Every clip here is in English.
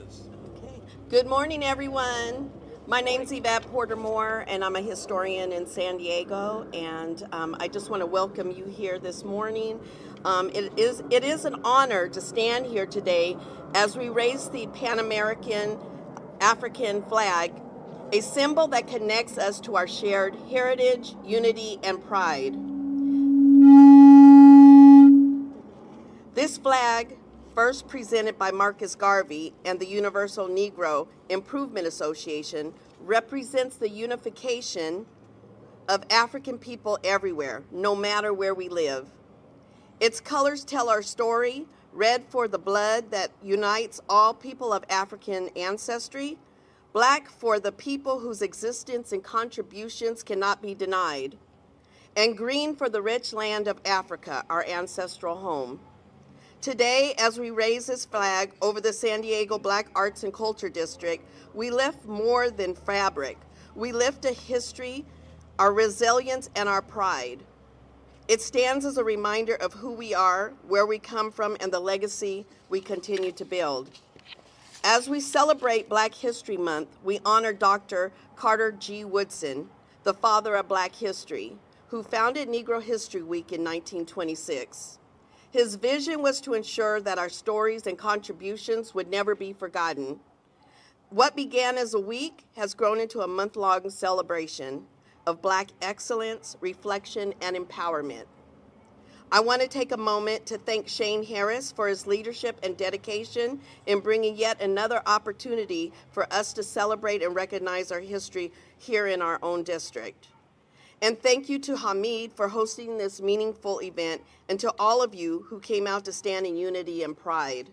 Okay. Good morning, everyone. My name's Yvette Porter-Moore, and I'm a historian in San Diego. And I just want to welcome you here this morning. It is an honor to stand here today as we raise the Pan American African flag, a symbol that connects us to our shared heritage, unity, and pride. This flag, first presented by Marcus Garvey and the Universal Negro Improvement Association, represents the unification of African people everywhere, no matter where we live. Its colors tell our story: red for the blood that unites all people of African ancestry, black for the people whose existence and contributions cannot be denied, and green for the rich land of Africa, our ancestral home. Today, as we raise this flag over the San Diego Black Arts and Culture District, we lift more than fabric. We lift a history, our resilience, and our pride. It stands as a reminder of who we are, where we come from, and the legacy we continue to build. As we celebrate Black History Month, we honor Dr. Carter G. Woodson, the father of Black history, who founded Negro History Week in 1926. His vision was to ensure that our stories and contributions would never be forgotten. What began as a week has grown into a month-long celebration of Black excellence, reflection, and empowerment. I want to take a moment to thank Shane Harris for his leadership and dedication in bringing yet another opportunity for us to celebrate and recognize our history here in our own district. And thank you to Hamid for hosting this meaningful event, and to all of you who came out to stand in unity and pride.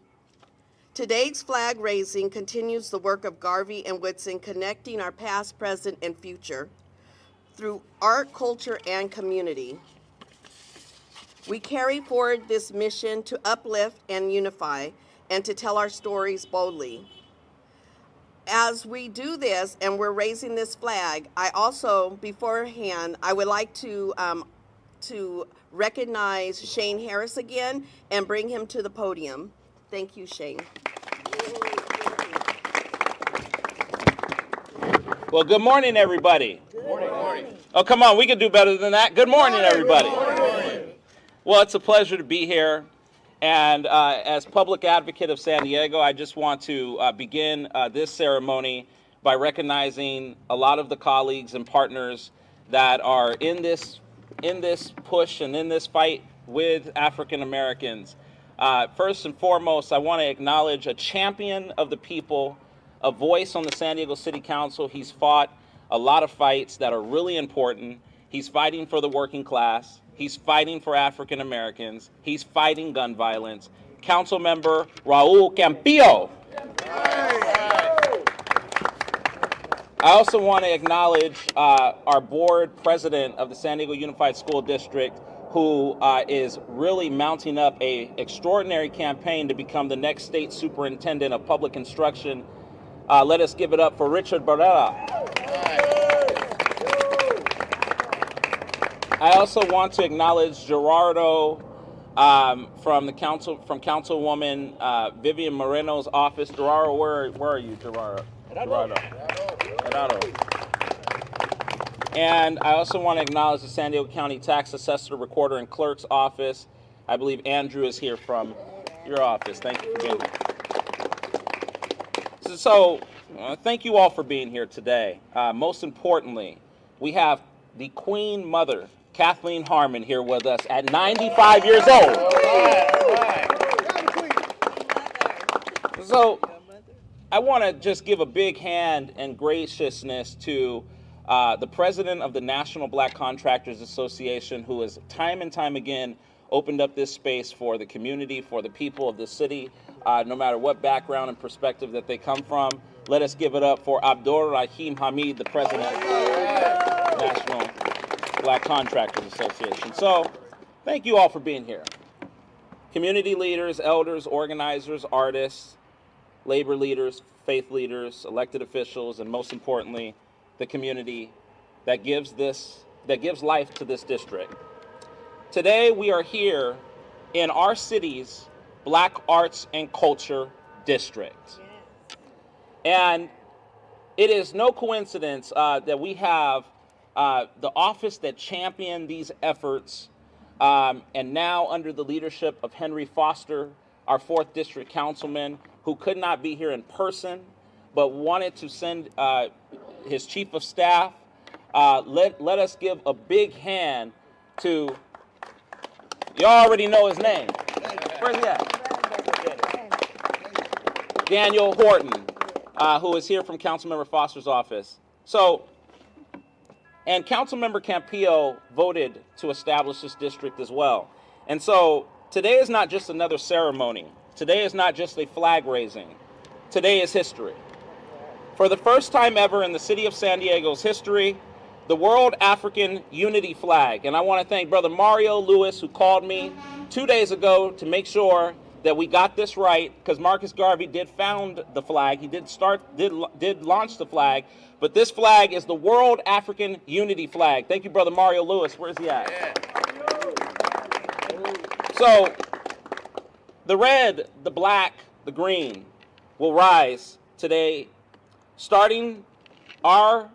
Today's flag raising continues the work of Garvey and Woodson, connecting our past, present, and future through art, culture, and community. We carry forward this mission to uplift and unify, and to tell our stories boldly. As we do this and we're raising this flag, I also, beforehand, I would like to recognize Shane Harris again and bring him to the podium. Thank you, Shane. Well, good morning, everybody. Good morning. Oh, come on, we can do better than that. Good morning, everybody. Good morning. Well, it's a pleasure to be here. And as public advocate of San Diego, I just want to begin this ceremony by recognizing a lot of the colleagues and partners that are in this push and in this fight with African Americans. First and foremost, I want to acknowledge a champion of the people, a voice on the San Diego City Council. He's fought a lot of fights that are really important. He's fighting for the working class. He's fighting for African Americans. He's fighting gun violence. Councilmember Raul Campillo. I also want to acknowledge our board president of the San Diego Unified School District, who is really mounting up an extraordinary campaign to become the next state superintendent of public instruction. Let us give it up for Richard Barrera. I also want to acknowledge Gerardo from Councilwoman Vivian Moreno's office. Gerardo, where are you, Gerardo? Gerardo. And I also want to acknowledge the San Diego County Tax Assessor, Recorder, and Clerk's office. I believe Andrew is here from your office. Thank you for being here. So thank you all for being here today. Most importantly, we have the Queen Mother, Kathleen Harmon, here with us at 95 years old. So I want to just give a big hand and graciousness to the president of the National Black Contractors Association, who has time and time again opened up this space for the community, for the people of the city, no matter what background and perspective that they come from. Let us give it up for Abdul Rahim Hamid, the president of the National Black Contractors Association. So thank you all for being here. Community leaders, elders, organizers, artists, labor leaders, faith leaders, elected officials, and most importantly, the community that gives life to this district. Today we are here in our city's Black Arts and Culture District. And it is no coincidence that we have the office that championed these efforts, and now under the leadership of Henry Foster, our 4th District Councilman, who could not be here in person, but wanted to send his Chief of Staff. Let us give a big hand to, you already know his name. Where's he at? Daniel Horton, who is here from Councilmember Foster's office. So, and Councilmember Campillo voted to establish this district as well. And so today is not just another ceremony. Today is not just a flag raising. Today is history. For the first time ever in the city of San Diego's history, the World African Unity flag. And I want to thank Brother Mario Lewis, who called me 2 days ago to make sure that we got this right, because Marcus Garvey did found the flag. He did launch the flag, but this flag is the World African Unity flag. Thank you, Brother Mario Lewis. Where's he at? Yeah. So the red, the black, the green will rise today, starting our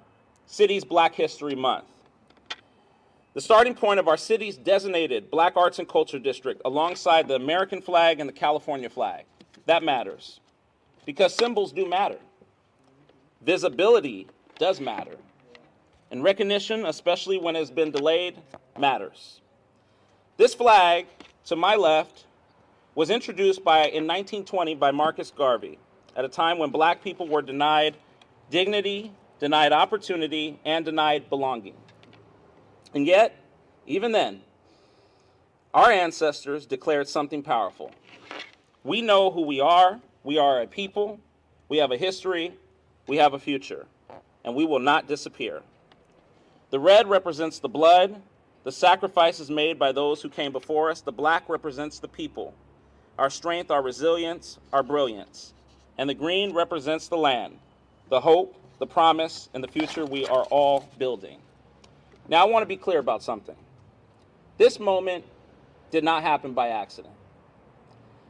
city's Black History Month. The starting point of our city's designated Black Arts and Culture District alongside the American flag and the California flag. That matters, because symbols do matter. Visibility does matter. And recognition, especially when it's been delayed, matters. This flag, to my left, was introduced in 1920 by Marcus Garvey at a time when Black people were denied dignity, denied opportunity, and denied belonging. And yet, even then, our ancestors declared something powerful. We know who we are a people, we have a history, we have a future, and we will not disappear. The red represents the blood, the sacrifices made by those who came before us. The black represents the people, our strength, our resilience, our brilliance. And the green represents the land, the hope, the promise, and the future we are all building. Now, I want to be clear about something. This moment did not happen by accident.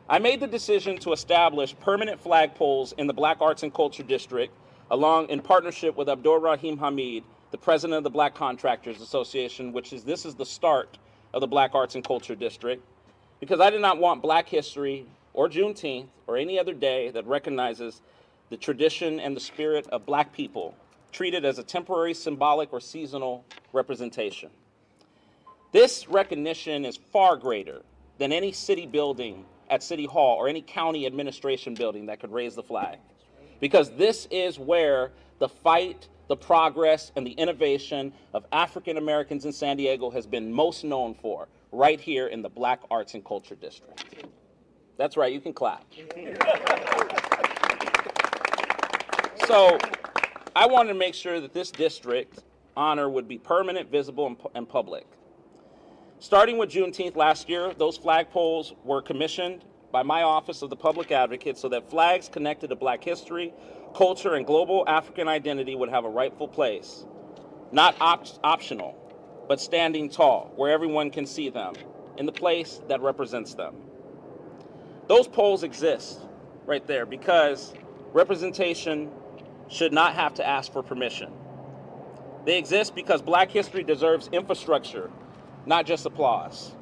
I made the decision to establish permanent flagpoles in the Black Arts and Culture District in partnership with Abdur Rahim Hamid, the president of the Black Contractors Association, this is the start of the Black Arts and Culture District, because I did not want Black history or Juneteenth or any other day that recognizes the tradition and the spirit of Black people treated as a temporary, symbolic, or seasonal representation. This recognition is far greater than any city building at City Hall or any county administration building that could raise the flag, because this is where the fight, the progress, and the innovation of African Americans in San Diego has been most known for, right here in the Black Arts and Culture District. That's right, you can clap. So I wanted to make sure that this district honor would be permanent, visible, and public. Starting with Juneteenth last year, those flagpoles were commissioned by my Office of the Public Advocate so that flags connected to Black history, culture, and global African identity would have a rightful place. Not optional, but standing tall, where everyone can see them, in the place that represents them. Those poles exist right there because representation should not have to ask for permission. They exist because Black history deserves infrastructure, not just applause.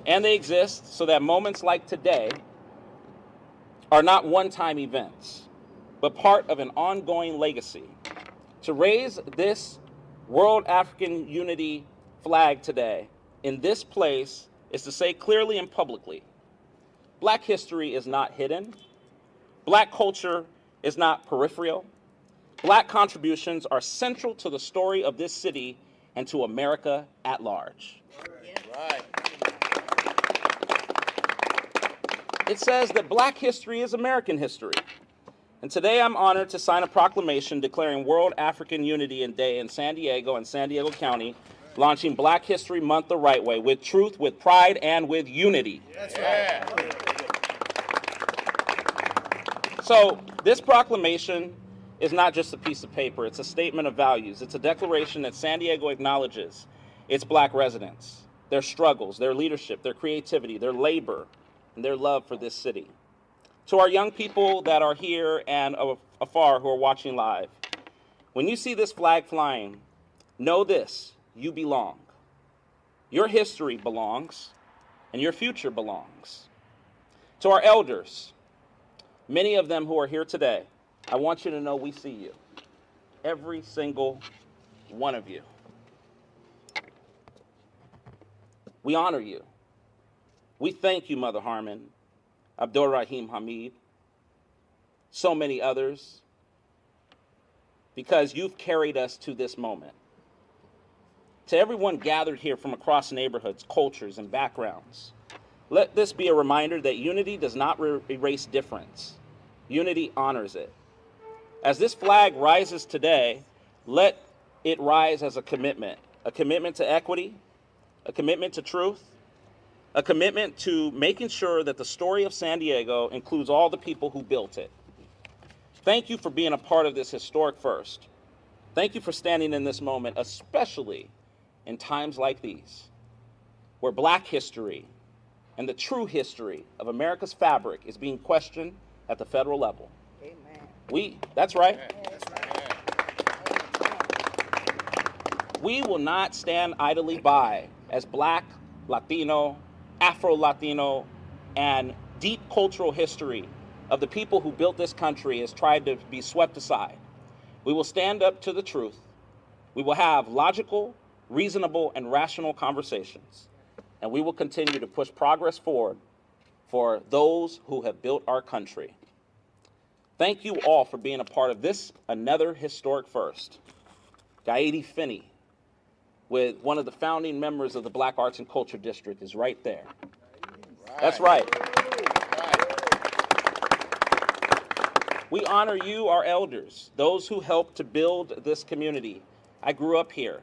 And they exist so that moments like today are not one-time events, but part of an ongoing legacy. To raise this World African Unity flag today in this place is to say clearly and publicly, Black history is not hidden. Black culture is not peripheral. Black contributions are central to the story of this city and to America at large. Right. It says that Black history is American history. And today I'm honored to sign a proclamation declaring World African Unity Day in San Diego and San Diego County, launching Black History Month the right way, with truth, with pride, and with unity. That's right. So this proclamation is not just a piece of paper. It's a statement of values. It's a declaration that San Diego acknowledges its Black residents, their struggles, their leadership, their creativity, their labor, and their love for this city. To our young people that are here and afar who are watching live, when you see this flag flying, know this: you belong. Your history belongs, and your future belongs. To our elders, many of them who are here today, I want you to know we see you. Every single one of you. We honor you. We thank you, Mother Harmon, Abdur Rahim Hamid, so many others, because you've carried us to this moment. To everyone gathered here from across neighborhoods, cultures, and backgrounds, let this be a reminder that unity does not erase difference. Unity honors it. As this flag rises today, let it rise as a commitment to equity, a commitment to truth, a commitment to making sure that the story of San Diego includes all the people who built it. Thank you for being a part of this historic first. Thank you for standing in this moment, especially in times like these, where Black history and the true history of America's fabric is being questioned at the federal level. Amen. That's right. We will not stand idly by as Black, Latino, Afro-Latino, and deep cultural history of the people who built this country is tried to be swept aside. We will stand up to the truth. We will have logical, reasonable, and rational conversations. And we will continue to push progress forward for those who have built our country. Thank you all for being a part of this, another historic first. Gaidi Finney, with one of the founding members of the Black Arts and Culture District, is right there. That's right. We honor you, our elders, those who helped to build this community. I grew up here,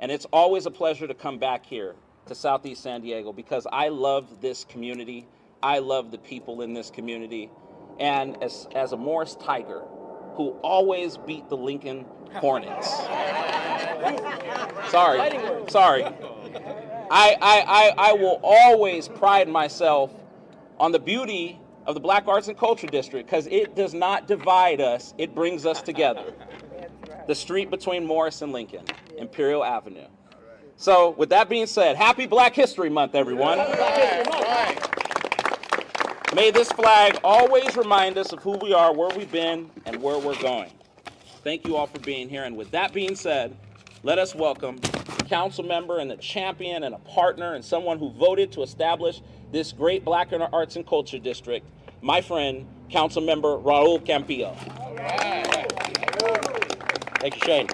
and it's always a pleasure to come back here to Southeast San Diego because I love this community. I love the people in this community. And as a Morris Tiger, who always beat the Lincoln Hornets. Sorry. I will always pride myself on the beauty of the Black Arts and Culture District because it does not divide us, it brings us together. The street between Morris and Lincoln, Imperial Avenue. So with that being said, happy Black History Month, everyone. May this flag always remind us of who we are, where we've been, and where we're going. Thank you all for being here. And with that being said, let us welcome the council member and the champion and a partner and someone who voted to establish this great Black Arts and Culture District, my friend, Councilmember Raul Campillo. Thank you, Shane.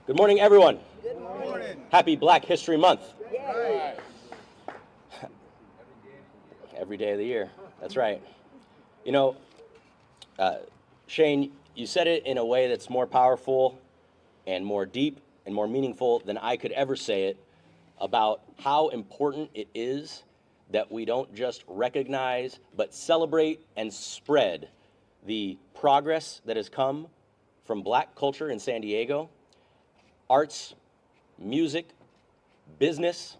Good morning, everyone. Good morning. Happy Black History Month. Every day of the year. That's right. You know, Shane, you said it in a way that's more powerful and more deep and more meaningful than I could ever say it about how important it is that we don't just recognize but celebrate and spread the progress that has come from Black culture in San Diego, arts, music, business,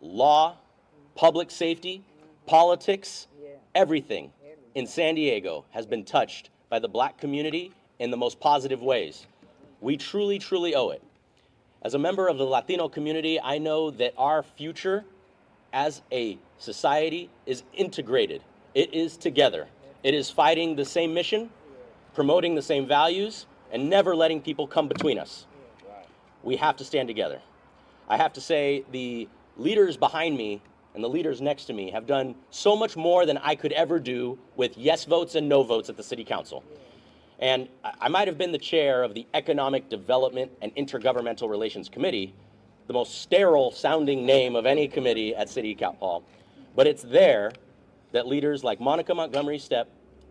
law, public safety, politics, everything in San Diego has been touched by the Black community in the most positive ways. We truly, truly owe it. As a member of the Latino community, I know that our future as a society is integrated. It is together. It is fighting the same mission, promoting the same values, and never letting people come between us. We have to stand together. I have to say the leaders behind me and the leaders next to me have done so much more than I could ever do with yes votes and no votes at the City Council. And I might have been the chair of the Economic Development and Intergovernmental Relations Committee, the most sterile sounding name of any committee at City Hall. But it's there that leaders like Monica Montgomery Stepp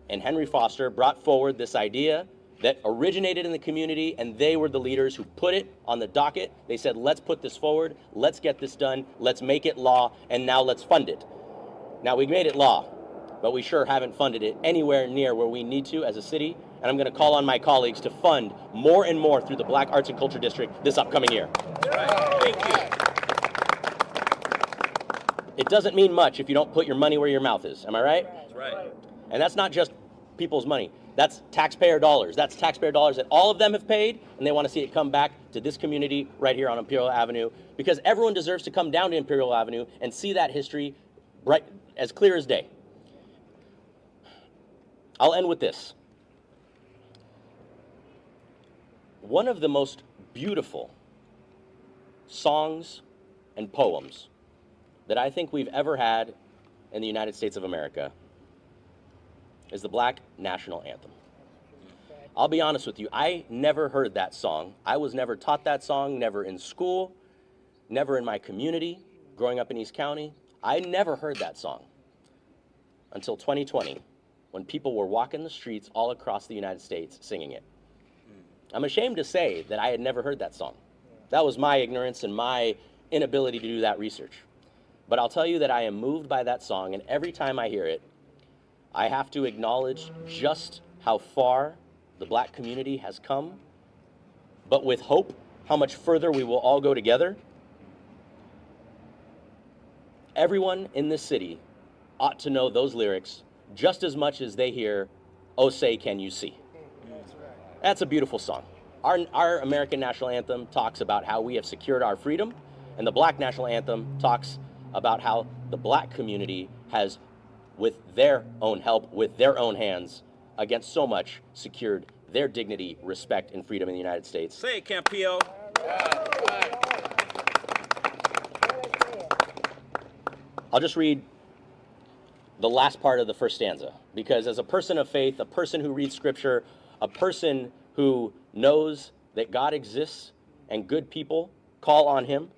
and Henry Foster brought forward this idea that originated in the community, and they were the leaders who put it on the docket. They said, let's put this forward, let's get this done, let's make it law, and now let's fund it. Now, we made it law, but we sure haven't funded it anywhere near where we need to as a city, and I'm going to call on my colleagues to fund more and more through the Black Arts and Culture District this upcoming year. That's right. Thank you. It doesn't mean much if you don't put your money where your mouth is, am I right? That's right. And that's not just people's money. That's taxpayer dollars. That's taxpayer dollars that all of them have paid, and they want to see it come back to this community right here on Imperial Avenue, because everyone deserves to come down to Imperial Avenue and see that history right as clear as day. I'll end with this. One of the most beautiful songs and poems that I think we've ever had in the United States of America is the Black National Anthem. I'll be honest with you, I never heard that song. I was never taught that song, never in school, never in my community, growing up in East County. I never heard that song until 2020, when people were walking the streets all across the United States singing it. I'm ashamed to say that I had never heard that song. That was my ignorance and my inability to do that research. But I'll tell you that I am moved by that song, and every time I hear it, I have to acknowledge just how far the Black community has come, but with hope, how much further we will all go together. Everyone in this city ought to know those lyrics just as much as they hear, "Oh, say, can you see?" That's a beautiful song. Our American national anthem talks about how we have secured our freedom, and the Black national anthem talks about how the Black community has, with their own help, with their own hands, against so much, secured their dignity, respect, and freedom in the United States. Say it, Campillo. I'll just read the last part of the first stanza, because as a person of faith, a person who reads scripture, a person who knows that God exists and good people call on him,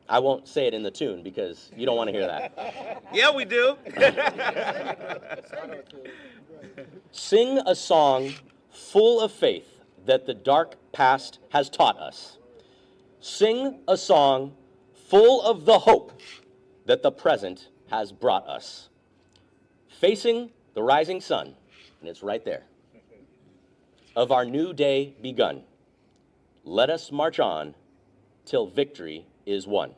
I won't say it in the tune because you don't want to hear that. Yeah, we do. Sing a song full of faith that the dark past has taught us. Sing a song full of the hope that the present has brought us. Facing the rising sun, and it's right there, of our new day begun. Let us march on till victory is won.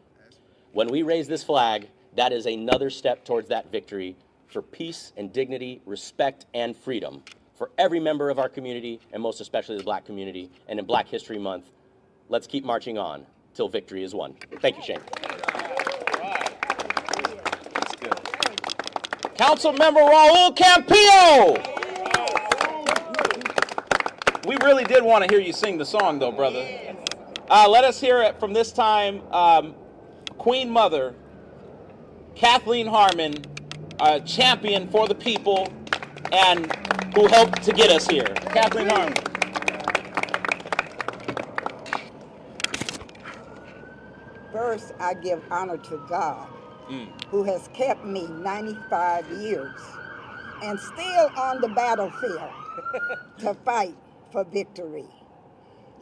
When we raise this flag, that is another step towards that victory for peace and dignity, respect and freedom for every member of our community, and most especially the Black community. And in Black History Month, let's keep marching on till victory is won. Thank you, Shane. That's good. Councilmember Raul Campillo. We really did want to hear you sing the song, though, brother. Let us hear it from this time. Queen Mother, Kathleen Harmon, a champion for the people and who helped to get us here. Kathleen Harmon. First, I give honor to God, who has kept me 95 years and still on the battlefield to fight for victory.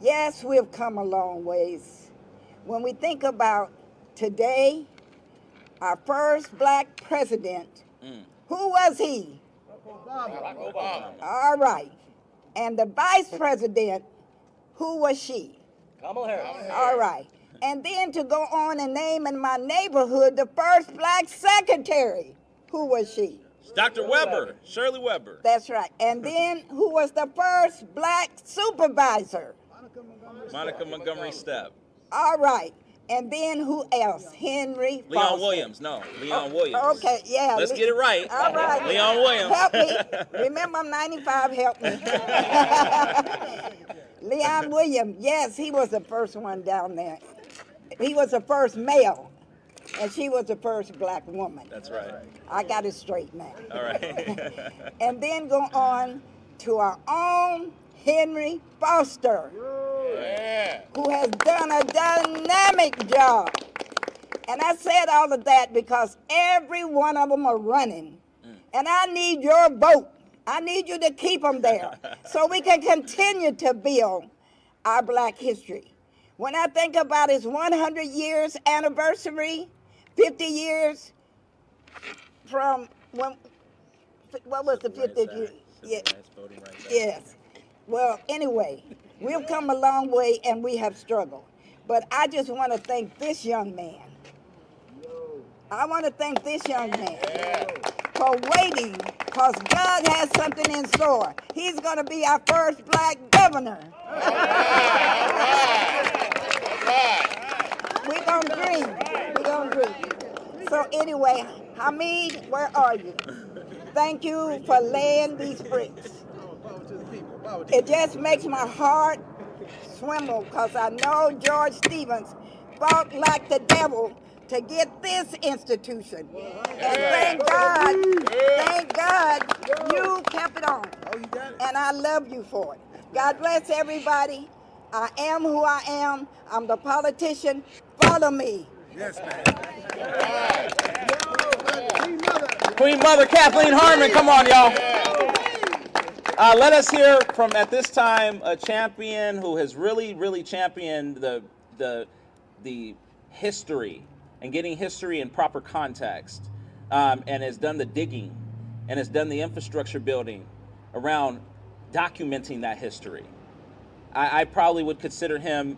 Yes, we've come a long ways. When we think about today, our first Black president, who was he? Barack Obama. All right. And the vice president, who was she? Kamala Harris. All right. And then to go on and name in my neighborhood the first Black secretary, who was she? Dr. Weber, Shirley Weber. That's right. And then who was the first Black supervisor? Monica Montgomery Stepp. All right. And then who else? Henry Leon Foster. Williams. No, Leon Williams. Okay, yeah. Let's get it right. All right. Leon Williams. Help me. Remember, I'm 95. Help me. Leon Williams. Yes, he was the first one down there. He was the first male, and she was the first Black woman. That's right. I got it straight now. All right. And then go on to our own Henry Foster, who has done a dynamic job. And I said all of that because every one of them are running. And I need your vote. I need you to keep them there so we can continue to build our Black history. When I think about his 100 years anniversary, 50 years from when, what was the 50th year? Yeah. Yes. Well, anyway, we've come a long way and we have struggled. But I just want to thank this young man. I want to thank this young man for waiting because God has something in store. He's going to be our first black governor. We're going to dream. We're going to dream. So anyway, Hamid, where are you? Thank you for laying these bricks. It just makes my heart swimble because I know George Stevens fought like the devil to get this institution. And thank God you kept it on. And I love you for it. God bless everybody. I am who I am. I'm the politician. Follow me. Yes, ma'am. Queen Mother Kathleen Harmon, come on, y'all. Let us hear from, at this time, a champion who has really championed the history and getting history in proper context, and has done the digging and has done the infrastructure building around documenting that history. I probably would consider him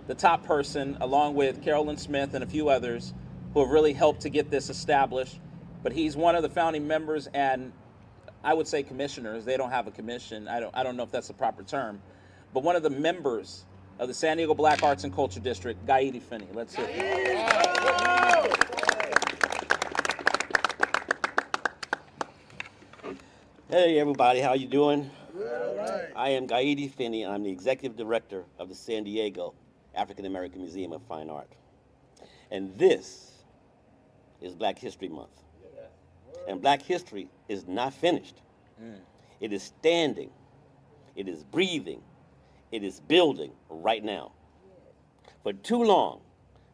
the top person, along with Carolyn Smith and a few others, who have really helped to get this established. But he's one of the founding members, and I would say commissioners. They don't have a commission. I don't know if that's the proper term. But one of the members of the San Diego Black Arts and Culture District, Gaidi Finney. Let's hear it. Hey everybody, how you doing? I am Gaidi Finney, and I'm the Executive Director of the San Diego African American Museum of Fine Art. And this is Black History Month. And Black history is not finished. It is standing, it is breathing, it is building right now. For too long,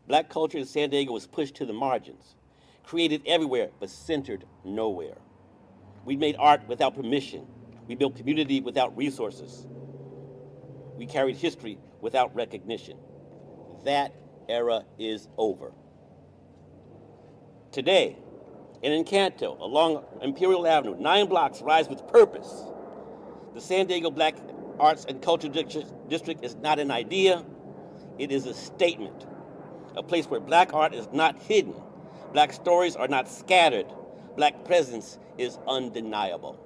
Black culture in San Diego was pushed to the margins, created everywhere but centered nowhere. We made art without permission. We built community without resources. We carried history without recognition. That era is over. Today, in Encanto, along Imperial Avenue, 9 blocks rise with purpose. The San Diego Black Arts and Culture District is not an idea, it is a statement. A place where Black art is not hidden, Black stories are not scattered, Black presence is undeniable.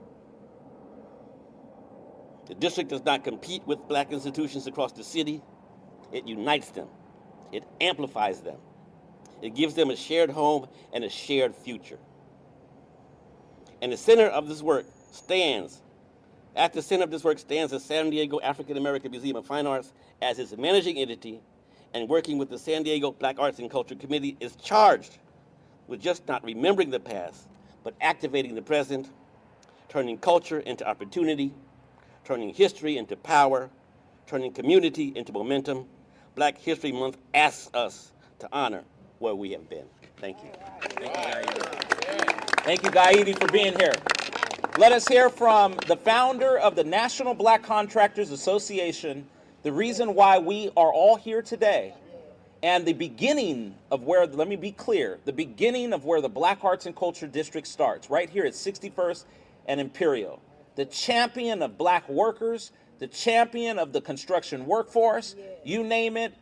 The district does not compete with Black institutions across the city, it unites them, it amplifies them. It gives them a shared home and a shared future. And the center of this work stands, at the center of this work stands the San Diego African American Museum of Fine Arts as its managing entity, and working with the San Diego Black Arts and Culture Committee is charged with just not remembering the past, but activating the present, turning culture into opportunity, turning history into power, turning community into momentum. Black History Month asks us to honor where we have been. Thank you. Thank you, Gaidi. Thank you, Gaidi, for being here. Let us hear from the founder of the National Black Contractors Association, the reason why we are all here today, and the beginning of where, let me be clear, the beginning of where the Black Arts and Culture District starts, right here at 61st and Imperial. The champion of Black workers, the champion of the construction workforce, you name it,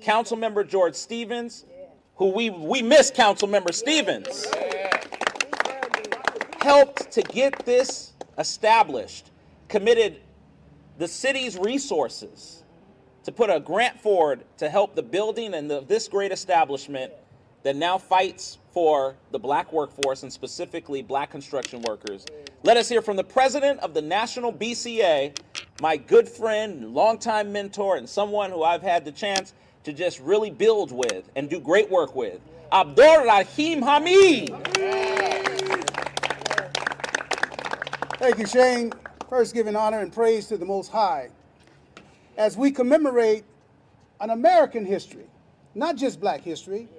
Councilmember George Stevens, who we miss Councilmember Stevens, helped to get this established, committed the city's resources to put a grant forward to help the building and this great establishment that now fights for the Black workforce and specifically Black construction workers. Let us hear from the president of the National BCA, my good friend, longtime mentor, and someone who I've had the chance to just really build with and do great work with, Abdul Rahim Hamid. Thank you, Shane. First, giving honor and praise to the Most High as we commemorate an American history, not just Black history.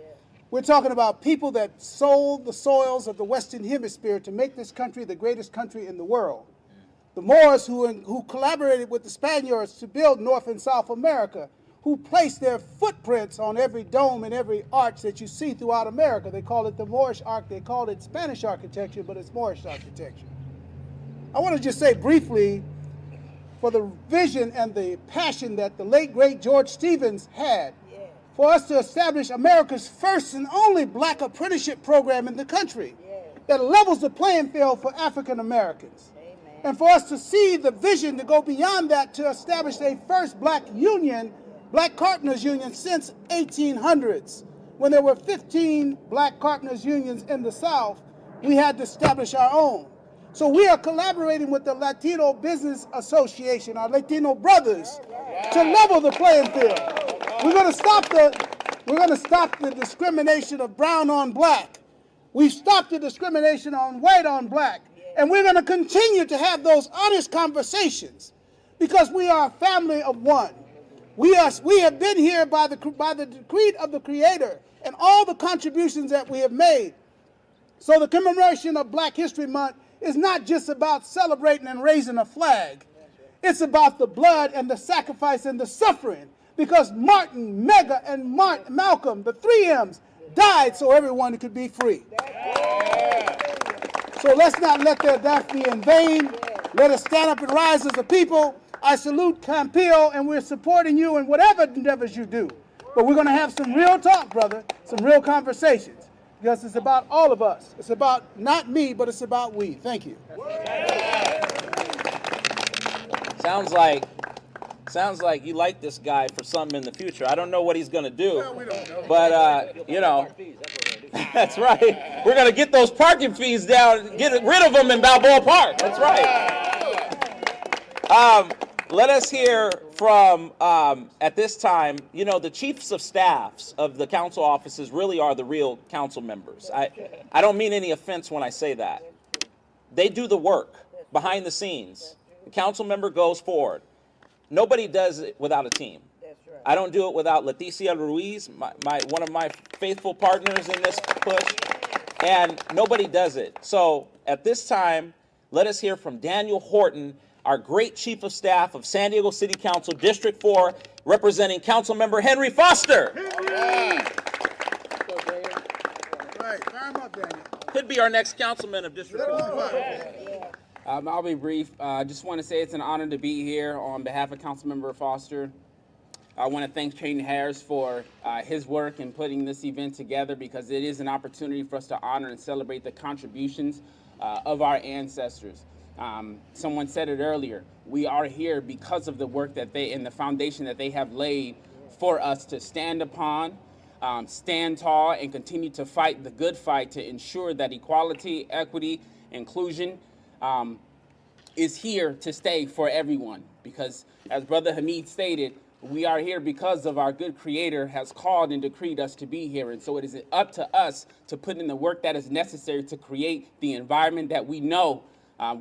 We're talking about people that sold the soils of the Western Hemisphere to make this country the greatest country in the world. The Moors who collaborated with the Spaniards to build North and South America, who placed their footprints on every dome and every arch that you see throughout America. They call it the Moorish arch. They called it Spanish architecture, but it's Moorish architecture. I want to just say briefly, for the vision and the passion that the late, great George Stevens had for us to establish America's first and only Black apprenticeship program in the country. that levels the playing field for African Americans. And for us to see the vision to go beyond that to establish a first black union, black carpenters union, since 1800s. When there were 15 black carpenters unions in the South, we had to establish our own. So we are collaborating with the Latino Business Association, our Latino brothers, to level the playing field. We're going to stop the discrimination of brown on black. We've stopped the discrimination on white on black. And we're going to continue to have those honest conversations because we are a family of one. We have been here by the decree of the Creator and all the contributions that we have made. So the commemoration of Black History Month is not just about celebrating and raising a flag. It's about the blood and the sacrifice and the suffering because Martin, Mega, and Malcolm, the 3 M's, died so everyone could be free. So let's not let their death be in vain. Let us stand up and rise as a people. I salute Campillo, and we're supporting you in whatever endeavors you do. But we're going to have some real talk, brother, some real conversations, because it's about all of us. It's about not me, but it's about we. Thank you. Sounds like you like this guy for something in the future. I don't know what he's going to do, but, you know, that's right. We're going to get those parking fees down, get rid of them in Balboa Park. That's right. Let us hear from, at this time, you know, the chiefs of staffs of the council offices really are the real council members. I don't mean any offense when I say that. They do the work behind the scenes. The council member goes forward. Nobody does it without a team. I don't do it without Leticia Ruiz, one of my faithful partners in this push, and nobody does it. So at this time, let us hear from Daniel Horton, our great Chief of Staff of San Diego City Council, District 4, representing Councilmember Henry Foster. Could be our next councilman of District 4. I'll be brief. I just want to say it's an honor to be here on behalf of Councilmember Foster. I want to thank Shane Harris for his work in putting this event together because it is an opportunity for us to honor and celebrate the contributions of our ancestors. Someone said it earlier. We are here because of the work that they and the foundation that they have laid for us to stand upon, stand tall, and continue to fight the good fight to ensure that equality, equity, inclusion is here to stay for everyone. Because as Brother Hamid stated, we are here because of our good Creator has called and decreed us to be here. And so it is up to us to put in the work that is necessary to create the environment that we know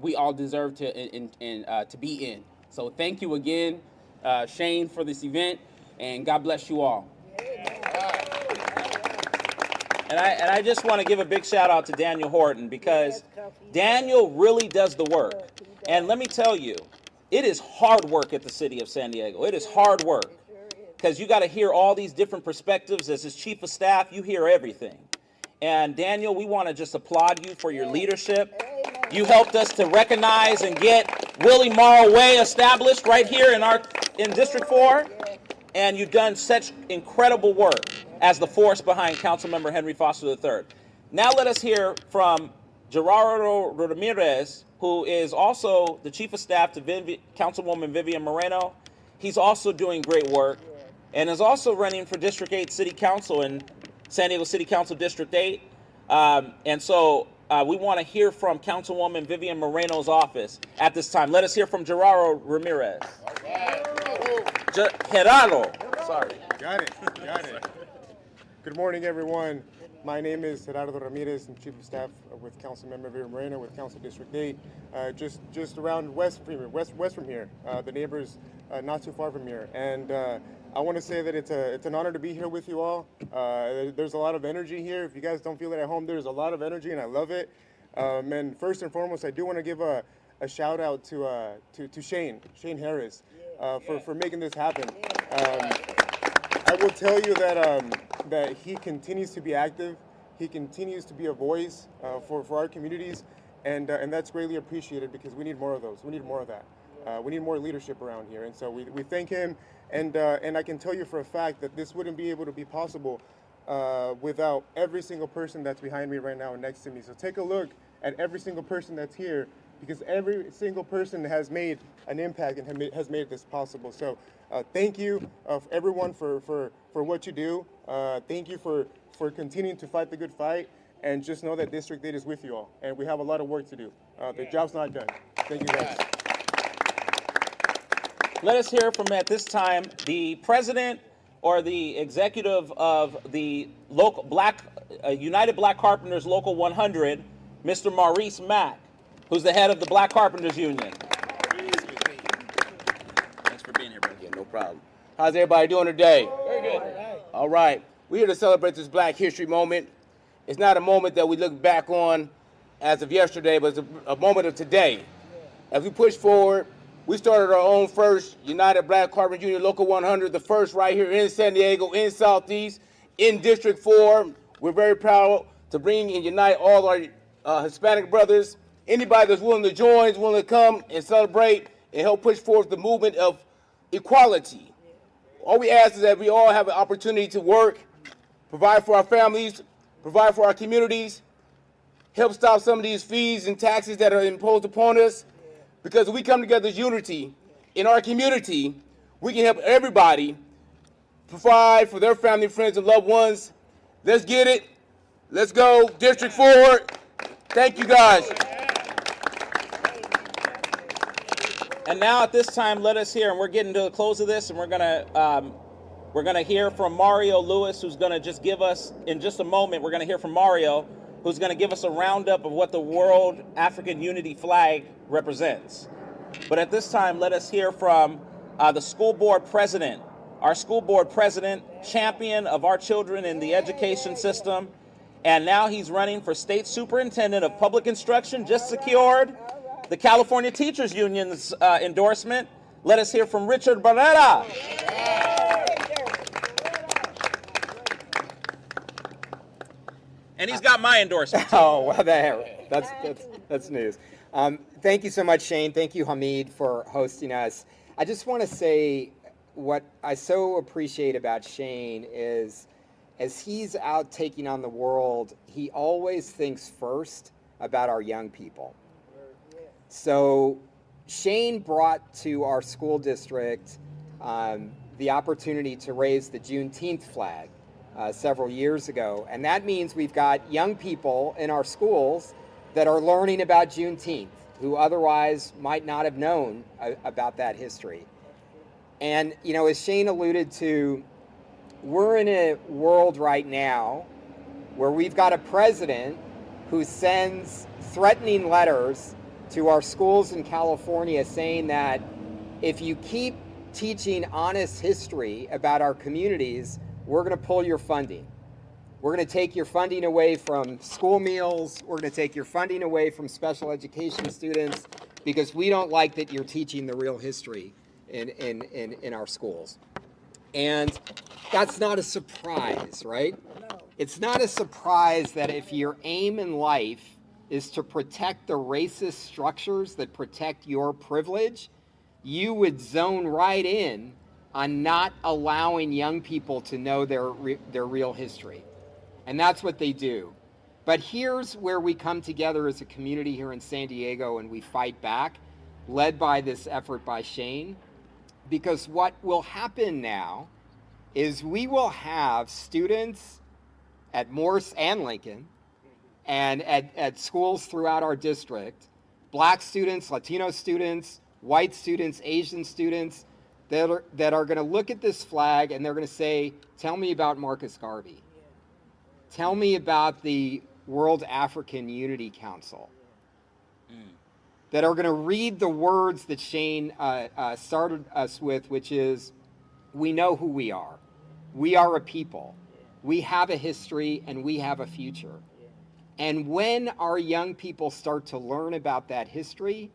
we all deserve to be in. So thank you again, Shane, for this event, and God bless you all. And I just want to give a big shout out to Daniel Horton because Daniel really does the work. And let me tell you, it is hard work at the city of San Diego. It is hard work because you got to hear all these different perspectives. As his chief of staff, you hear everything. And Daniel, we want to just applaud you for your leadership. You helped us to recognize and get Willie Morrow Way established right here in District 4. And you've done such incredible work as the force behind Councilmember Henry Foster III. Now let us hear from Gerardo Ramirez, who is also the Chief of Staff to Councilwoman Vivian Moreno. He's also doing great work and is also running for District 8 City Council in San Diego City Council District 8. And so we want to hear from Councilwoman Vivian Moreno's office at this time. Let us hear from Gerardo Ramirez. Gerardo, sorry. Got it. Good morning, everyone. My name is Gerardo Ramirez. I'm Chief of Staff with Councilmember Vivian Moreno with Council District 8. Just around west from here. The neighbors not too far from here. And I want to say that it's an honor to be here with you all. There's a lot of energy here. If you guys don't feel it at home, there's a lot of energy, and I love it. And first and foremost, I do want to give a shout out to Shane Harris for making this happen. I will tell you that he continues to be active. He continues to be a voice for our communities, and that's greatly appreciated because we need more of those. We need more of that. We need more leadership around here, and so we thank him. And I can tell you for a fact that this wouldn't be able to be possible without every single person that's behind me right now and next to me. So take a look at every single person that's here, because every single person has made an impact and has made this possible. So thank you everyone for what you do. Thank you for continuing to fight the good fight, and just know that District 8 is with you all, and we have a lot of work to do. The job's not done. Thank you guys. Let us hear from, at this time, the president or the executive of the local United Black Carpenters Local 100, Mr. Maurice Mack, who's the head of the Black Carpenters Union. Thanks for being here, brother. Yeah, no problem. How's everybody doing today? Very good. All right. We're here to celebrate this Black History moment. It's not a moment that we look back on as of yesterday, but it's a moment of today. As we push forward, we started our own first United Black Carpenters Union Local 100, the first right here in San Diego, in Southeast, in District 4. We're very proud to bring and unite all our Hispanic brothers. Anybody that's willing to join, is willing to come and celebrate and help push forward the movement of equality. All we ask is that we all have an opportunity to work, provide for our families, provide for our communities, help stop some of these fees and taxes that are imposed upon us. Because if we come together as unity in our community, we can help everybody provide for their family, friends, and loved ones. Let's get it. Let's go. District 4. Thank you, guys. And now at this time, let us hear, and we're getting to the close of this, and we're gonna hear from Mario Lewis, who's gonna just give us, in just a moment, we're gonna hear from Mario, who's gonna give us a roundup of what the World African Unity flag represents. But at this time, let us hear from the school board president, our school board president, champion of our children in the education system, and now he's running for state superintendent of public instruction, just secured the California Teachers Union's endorsement. Let us hear from Richard Barrera. And he's got my endorsement. Oh, well, that's news. Thank you so much, Shane. Thank you, Hamid, for hosting us. I just want to say what I so appreciate about Shane is, as he's out taking on the world, he always thinks first about our young people. So Shane brought to our school district the opportunity to raise the Juneteenth flag several years ago. And that means we've got young people in our schools that are learning about Juneteenth, who otherwise might not have known about that history. And, you know, as Shane alluded to, we're in a world right now where we've got a president who sends threatening letters to our schools in California saying that if you keep teaching honest history about our communities, we're going to pull your funding. We're going to take your funding away from school meals. We're going to take your funding away from special education students because we don't like that you're teaching the real history in our schools. And that's not a surprise, right? No. It's not a surprise that if your aim in life is to protect the racist structures that protect your privilege, you would zone right in on not allowing young people to know their real history. And that's what they do. But here's where we come together as a community here in San Diego and we fight back, led by this effort by Shane, because what will happen now is we will have students at Morse and Lincoln and at schools throughout our district, Black students, Latino students, white students, Asian students, that are going to look at this flag and they're going to say, tell me about Marcus Garvey. Tell me about the World African Unity Council. That are going to read the words that Shane started us with, which is, we know who we are. We are a people. We have a history and we have a future. And when our young people start to learn about that history,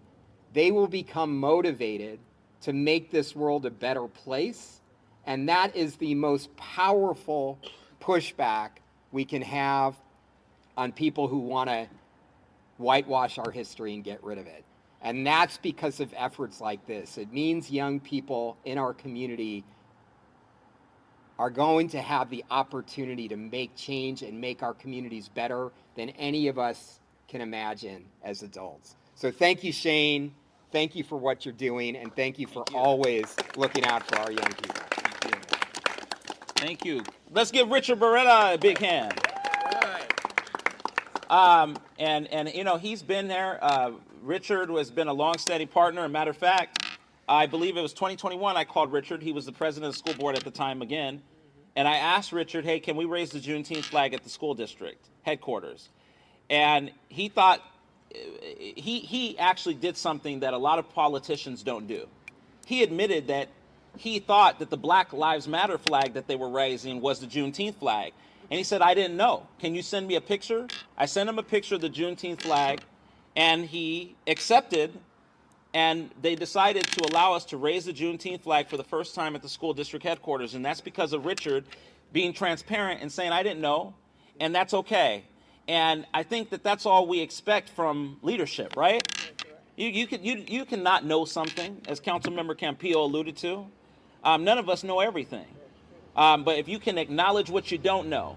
they will become motivated to make this world a better place. And that is the most powerful pushback we can have on people who want to whitewash our history and get rid of it. And that's because of efforts like this. It means young people in our community are going to have the opportunity to make change and make our communities better than any of us can imagine as adults. So thank you, Shane. Thank you for what you're doing, and thank you for always looking out for our young people. Thank you. Let's give Richard Beretta a big hand. And you know, he's been there. Richard has been a long, steady partner. As a matter of fact, I believe it was 2021 I called Richard. He was the president of the school board at the time again. And I asked Richard, hey, can we raise the Juneteenth flag at the school district headquarters? And he thought, he actually did something that a lot of politicians don't do. He admitted that he thought that the Black Lives Matter flag that they were raising was the Juneteenth flag. And he said, I didn't know. Can you send me a picture? I sent him a picture of the Juneteenth flag, and he accepted, and they decided to allow us to raise the Juneteenth flag for the first time at the school district headquarters. And that's because of Richard being transparent and saying, I didn't know, and that's okay. And I think that that's all we expect from leadership, right? You cannot know something, as Councilmember Campillo alluded to. None of us know everything. But if you can acknowledge what you don't know,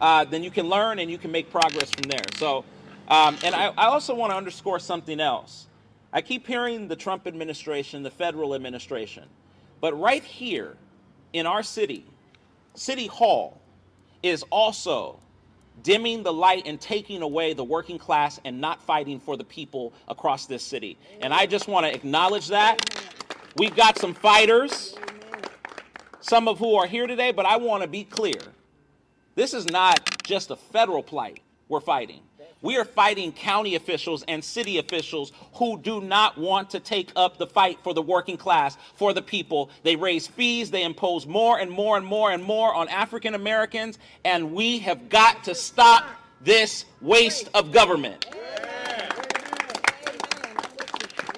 then you can learn and you can make progress from there. So, and I also want to underscore something else. I keep hearing the Trump administration, the federal administration, but right here in our city, City Hall is also dimming the light and taking away the working class and not fighting for the people across this city. And I just want to acknowledge that. We've got some fighters, some of who are here today, but I want to be clear. This is not just a federal plight we're fighting. We are fighting county officials and city officials who do not want to take up the fight for the working class, for the people. They raise fees, they impose more and more and more and more on African Americans, and we have got to stop this waste of government.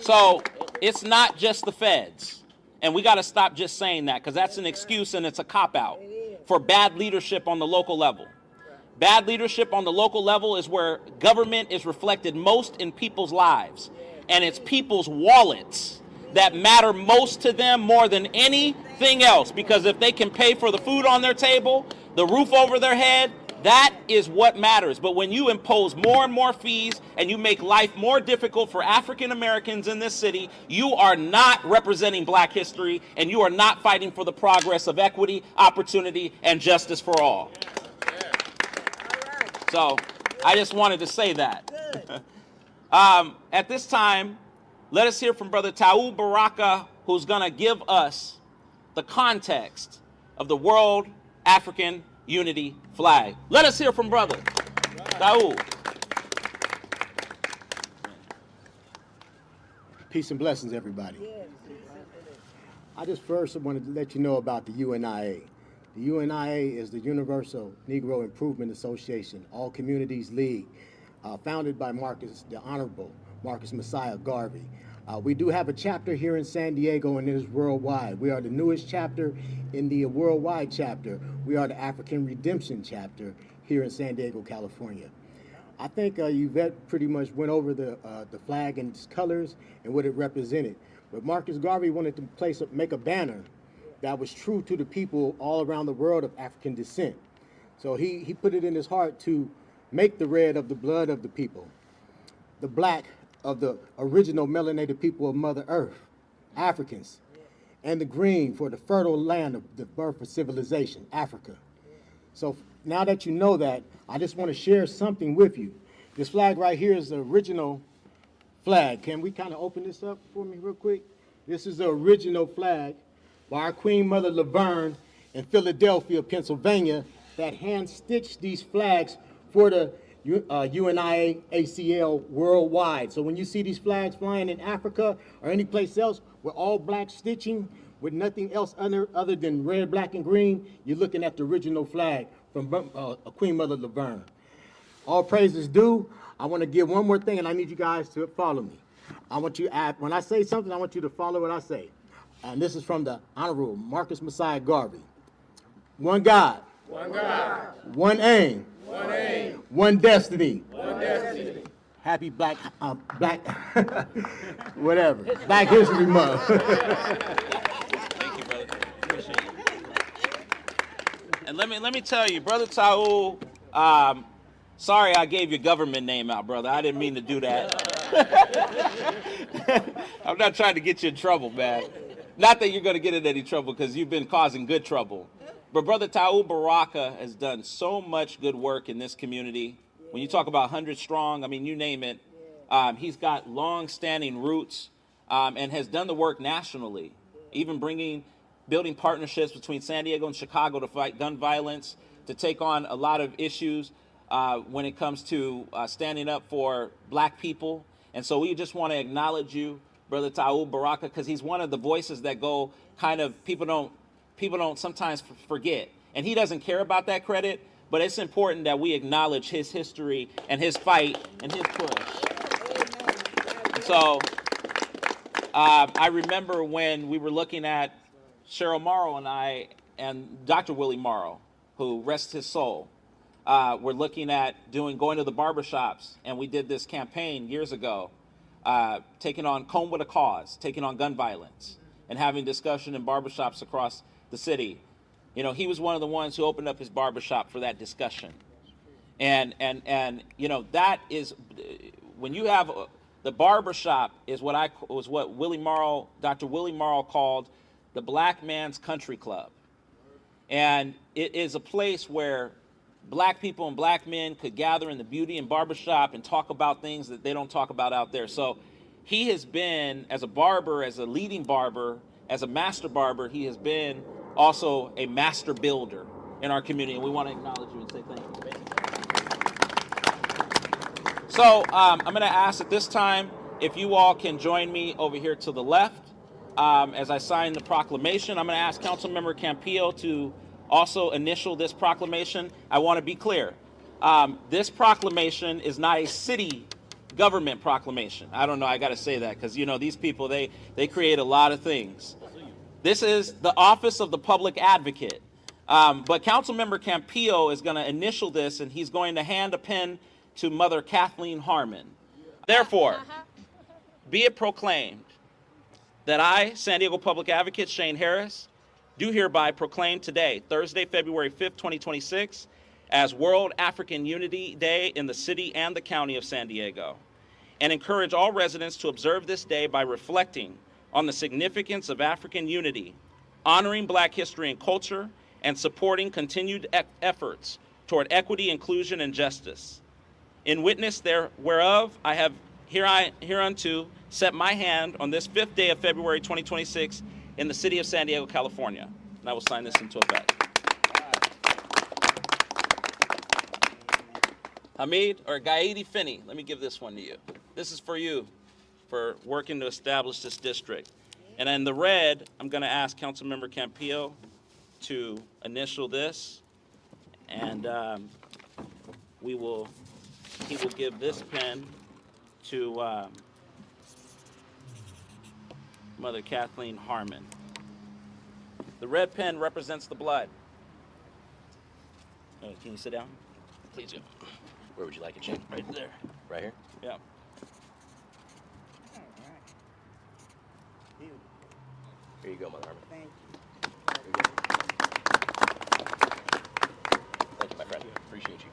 So it's not just the feds, and we got to stop just saying that, because that's an excuse and it's a cop-out for bad leadership on the local level. Bad leadership on the local level is where government is reflected most in people's lives. And it's people's wallets that matter most to them more than anything else. Because if they can pay for the food on their table, the roof over their head, that is what matters. But when you impose more and more fees and you make life more difficult for African Americans in this city, you are not representing Black history and you are not fighting for the progress of equity, opportunity, and justice for all. So I just wanted to say that. At this time, let us hear from Brother Raul Baraka, who's going to give us the context of the World African Unity flag. Let us hear from Brother Raul. Peace and blessings, everybody. I just first wanted to let you know about the UNIA. The UNIA is the Universal Negro Improvement Association, All Communities League, founded by the Honorable Marcus Messiah Garvey. We do have a chapter here in San Diego, and it is worldwide. We are the newest chapter in the worldwide chapter. We are the African Redemption chapter here in San Diego, California. I think Yvette pretty much went over the flag and its colors and what it represented. But Marcus Garvey wanted to make a banner that was true to the people all around the world of African descent. So he put it in his heart to make the red of the blood of the people, the black of the original melanated people of Mother Earth, Africans, and the green for the fertile land of the birth of civilization, Africa. So now that you know that, I just want to share something with you. This flag right here is the original flag. Can we kind of open this up for me real quick? This is the original flag by our Queen Mother Laverne in Philadelphia, Pennsylvania, that hand-stitched these flags for the UNIA ACL worldwide. So when you see these flags flying in Africa or any place else with all black stitching, with nothing else other than red, black, and green, you're looking at the original flag from Queen Mother Laverne. All praise is due. I want to give one more thing, and I need you guys to follow me. When I say something, I want you to follow what I say. And this is from the Honorable Marcus Messiah Garvey. One God. One God. One aim. One aim. One destiny. One destiny. Happy Black whatever. Black History Month. Thank you, brother. Appreciate it. And let me tell you, Brother Raul, sorry I gave your government name out, brother. I didn't mean to do that. I'm not trying to get you in trouble, man. Not that you're going to get in any trouble because you've been causing good trouble. But Brother Raul Baraka has done so much good work in this community. When you talk about 100 strong, I mean, you name it. He's got long-standing roots and has done the work nationally, even building partnerships between San Diego and Chicago to fight gun violence, to take on a lot of issues when it comes to standing up for black people. And so we just want to acknowledge you, Brother Raul Baraka, because he's one of the voices that go kind of, people don't sometimes forget. And he doesn't care about that credit, but it's important that we acknowledge his history and his fight and his push. So I remember when we were looking at Cheryl Morrow and I and Dr. Willie Morrow, who rests his soul, we're looking at going to the barbershops, and we did this campaign years ago, taking on Comb with a Cause, taking on gun violence, and having discussion in barbershops across the city. You know, he was one of the ones who opened up his barbershop for that discussion. And you know, that is, when you have, the barbershop is what Dr. Willie Morrow called the black man's country club. And it is a place where black people and black men could gather in the beauty and barbershop and talk about things that they don't talk about out there. So he has been, as a barber, as a leading barber, as a master barber, he has been also a master builder in our community. And we want to acknowledge you and say thank you. So I'm going to ask at this time if you all can join me over here to the left as I sign the proclamation. I'm going to ask Councilmember Campillo to also initial this proclamation. I want to be clear. This proclamation is not a city government proclamation. I don't know, I got to say that because, you know, these people, they create a lot of things. This is the Office of the Public Advocate. But Councilmember Campillo is going to initial this, and he's going to hand a pen to Mother Kathleen Harmon. Therefore, be it proclaimed that I, San Diego Public Advocate Shane Harris, do hereby proclaim today, Thursday, February 5th, 2026, as World African Unity Day in the city and the county of San Diego, and encourage all residents to observe this day by reflecting on the significance of African unity, honoring Black history and culture, and supporting continued efforts toward equity, inclusion, and justice. In witness whereof, I have hereunto set my hand on this 5th day of February 2026 in the city of San Diego, California. And I will sign this into effect. Hamid or Gaidi Finney, let me give this one to you. This is for you for working to establish this district. And in the red, I'm going to ask Councilmember Campillo to initial this, and he will give this pen to Mother Kathleen Harmon. The red pen represents the blood. Can you sit down? Please do. Where would you like it, Shane? Right there. Right here? Yeah. Here you go, Mother Harmon. Thank you. Thank you, my friend. Appreciate you.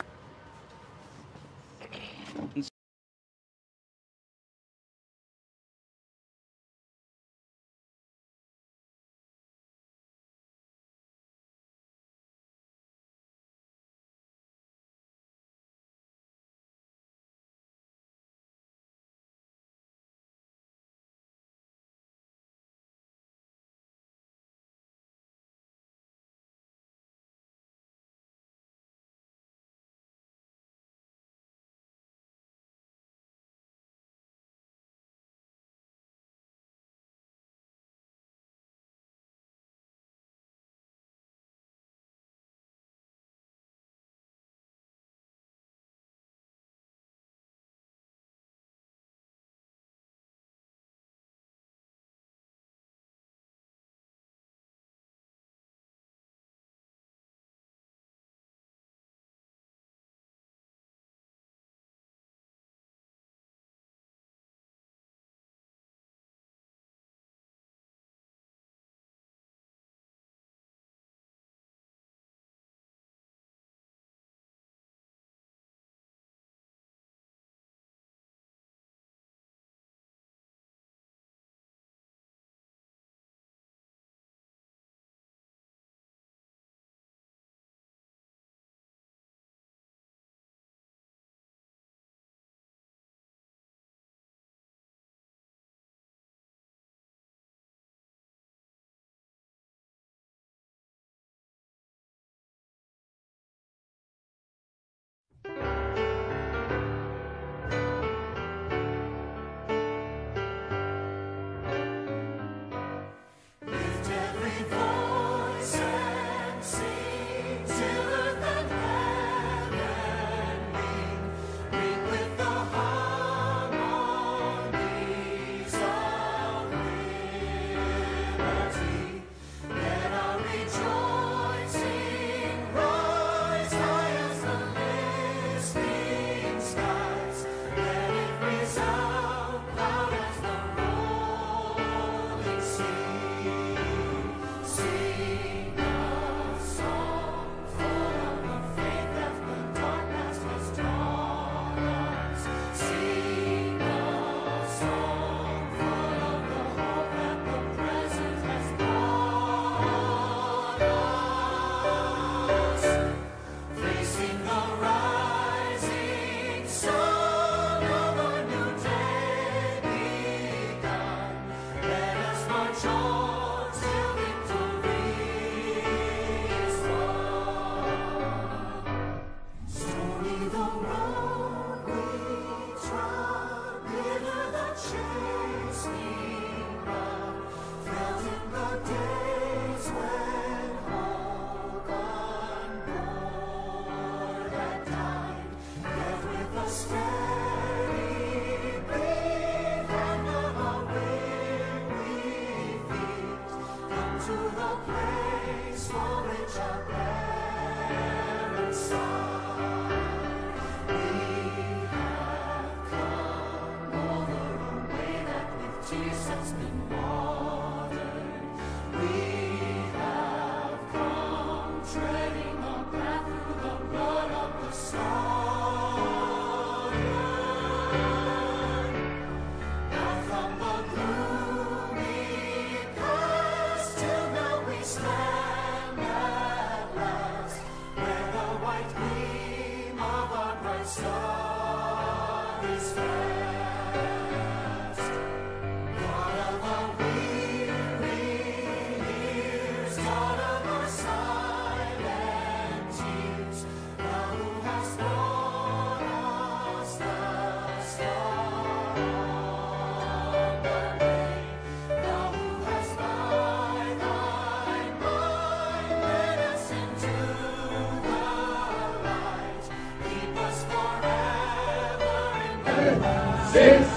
6,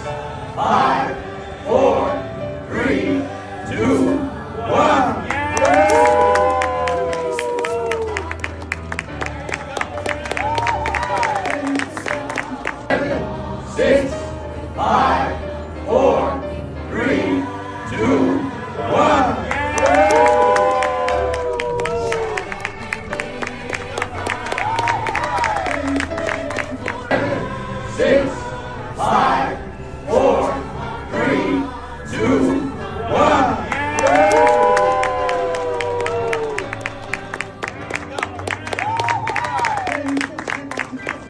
5,